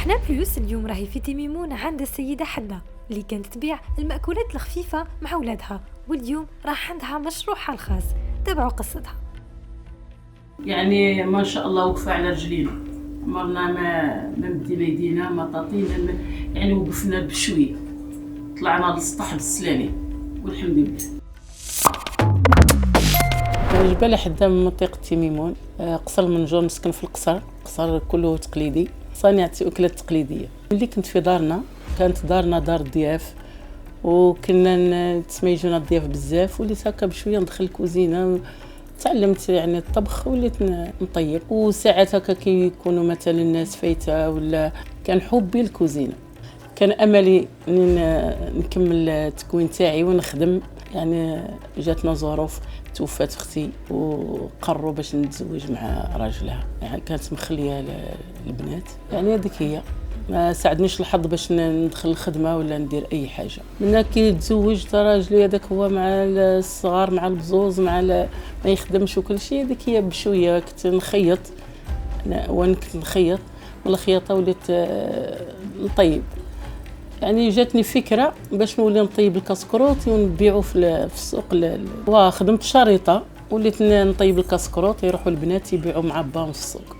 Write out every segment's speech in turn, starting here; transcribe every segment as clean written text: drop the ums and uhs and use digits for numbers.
حنا بلوس اليوم راهي في تيميمون عند السيدة حدة اللي كانت تبيع المأكولات الخفيفة مع ولادها، واليوم راح عندها مشروعها الخاص. تابعوا قصتها. يعني ما شاء الله وقفة على رجلينا، عمرنا ما مدينا يدينا ما طاطينا، يعني وقفنا بشوية، طلعنا للسطح بالسلامة والحمد لله. جبالة حدة من منطقة تيميمون، قصر منجور، مسكن في القصر كله تقليدي، صانع أكلات تقليدية. ملي كنت في دارنا، كانت دارنا دار ضياف، وكنا تسميجونا الضياف بزاف، وليت هكا بشويه ندخل الكوزينه، تعلمت يعني الطبخ وليت نطيب. وساعات هكا كيكونوا مثلا الناس فايته ولا كان حبي الكوزينه، كان املي نكمل التكوين تاعي ونخدم. يعني جاتنا ظروف، توفات اختي وقرروا باش نتزوج مع راجلها، يعني كانت مخليه البنات. يعني هذيك هي، ما ساعدنيش الحظ باش ندخل الخدمه ولا ندير اي حاجه. منا كي تزوجت راجلي هذاك هو مع الصغار مع البزوز مع ما يخدمش وكل شيء. هذيك هي بشويه كنت نخيط، وانا كنت نخيط من الخياطه وليت نطيب. يعني جاتني فكره باش نولي نطيب الكاسكروط ونبيعو في السوق. وخدمت شريطه وليت نطيب الكاسكروط، يروحوا البنات يبيعوا مع باهم في السوق.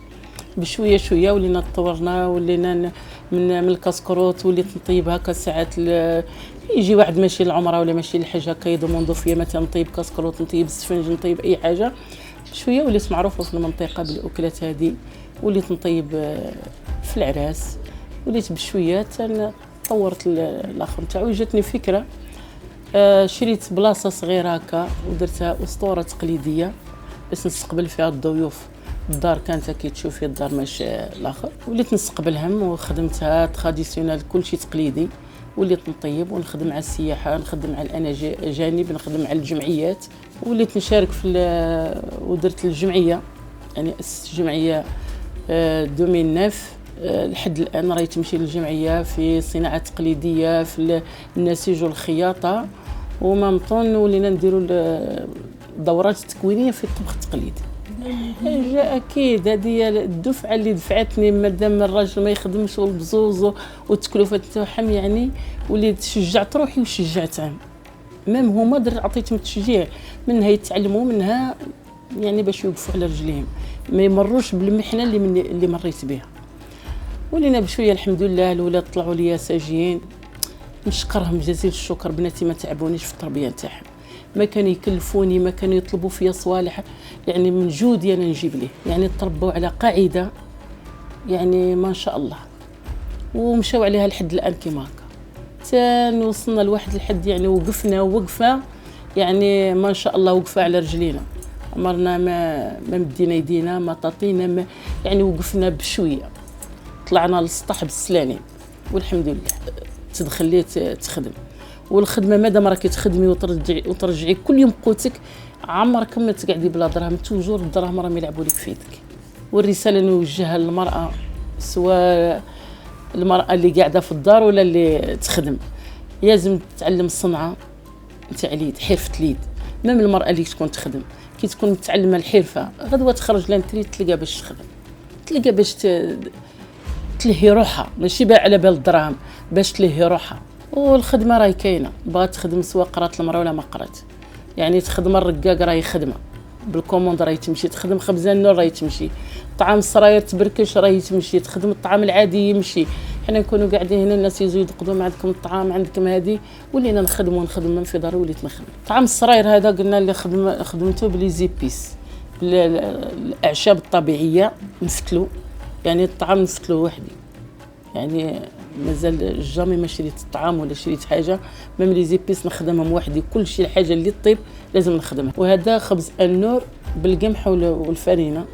بشويه شويه ولينا تطورنا، ولينا من الكاسكروط وليت نطيب هكا. ساعات يجي واحد ماشي للعمره ولا ماشي للحاجه هكا يضمندوا فيا مثلا نطيب كاسكروط، نطيب السفنج، نطيب اي حاجه. شويه وليت معروفه في المنطقه بالاكلات هذه، وليت نطيب في العراس، وليت بشويه طورت الاخر نتاعو. جاتني فكره، شريت بلاصه صغيره هكا ودرتها اسطوره تقليديه باش نستقبل فيها الضيوف. الدار كانت كي تشوفي الدار ماشي الاخر، وليت نستقبلهم وخدمتها تراديسيونال كلشي تقليدي. وليت نطيب ونخدم على السياحه، نخدم على الاجانب، نخدم على الجمعيات. وليت نشارك في ودرت الجمعيه، يعني اسست جمعيه 2009. لحد الان راهي تمشي للجمعيه في صناعه تقليديه في النسيج والخياطه، ومامطون ولينا نديروا الدورات التكوينيه في الطبخ التقليدي. اكيد هذه الدفعه اللي دفعتني، مادام الراجل ما يخدمش والبزوز والتكلفه تاعهم، يعني وليت شجعت روحي وشجعتهم. مام هما عطيتهم التشجيع، منها يتعلموا، منها يعني باش يوقفوا على رجليهم، ما يمروش بالمحنه اللي مريت بها. ولينا بشويه الحمد لله الولاد طلعوا لي ساجين، نشكرهم جزيل الشكر. بناتي ما تعبونيش في التربيه نتاعهم، ما كانوا يكلفوني، ما كانوا يطلبوا فيا صوالح، يعني من جودي انا نجيب ليه. يعني تربوا على قاعده يعني ما شاء الله، ومشاو عليها لحد الان كيما هكا. تان وصلنا لواحد الحد، يعني وقفنا وقفه يعني ما شاء الله، وقفه على رجلينا. عمرنا ما مدينا يدينا ما طاطينا، يعني وقفنا بشويه، طلعنا للسطح بالسلامه والحمد لله. تدخلي تخدم، والخدمه مادام راكي تخدمي وترجعي كل يوم قوتك، عمرك ما تقعدي بلا دراهم، توجور الدراهم راهم يلعبوا لك في يدك. والرساله نوجهها للمراه، سواء المراه اللي قاعده في الدار ولا اللي تخدم، لازم تتعلم الصنعه نتاع اليد، حرفه اليد. مام المراه اللي تكون تخدم كي تكون متعلمه الحرفه، غدوه تخرج لانتري تلقى باش تخدم، تلقى باش تلهي روحها، ماشي بقى على بال الدراهم، باش تلهي روحها. والخدمه راهي كاينه، بغات تخدم سواء قرات المراه ولا ما قرات. يعني تخدم الرقاق راهي خدمه بالكوموند، راهي تمشي تخدم خبزه النور راهي تمشي، طعام السراير تبركش راهي تمشي، تخدم الطعام العادي يمشي. حنا نكونوا قاعدين هنا الناس يجوا يقدموا عندكم الطعام عندكم هذه، ولينا نخدم في داري وليت نخدم. طعام السراير هذا قلنا اللي خدمته بلي زيبيس، الاعشاب الطبيعيه نفتلو، يعني الطعام نفتلو وحدي. يعني مازال جامي ما شريت الطعام ولا شريت حاجه، ميم لي زيبيس نخدمهم وحدي، كل شيء الحاجه اللي تطيب لازم نخدمها. وهذا خبز النور بالقمح والفرينه،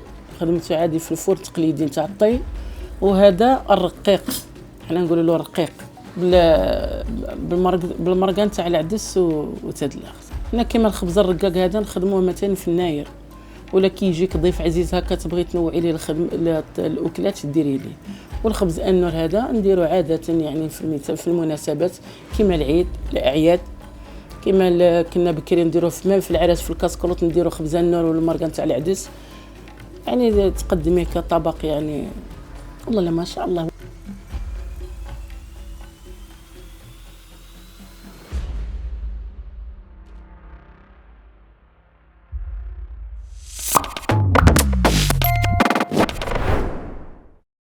خدمته عادي في الفور تقليدي نتاع الطي. وهذا الرقيق، حنا نقولوا له رقيق بالمرقان تاع العدس وتدلخ. حنا كيما الخبز الرقاق هذا نخدموه مثلا في الناير، ولا كي يجيك ضيف عزيز هكا تبغي تنوعي ليه الاكلات ديري ليه. والخبز النور هذا نديرو عاده يعني في المناسبات كيما العيد، الاعياد، كيما كنا بكري نديرو في العراس في الكاسكروط نديرو خبز النور والمرقان تاع العدس. يعني تقدميه كطبق، يعني والله ما شاء الله.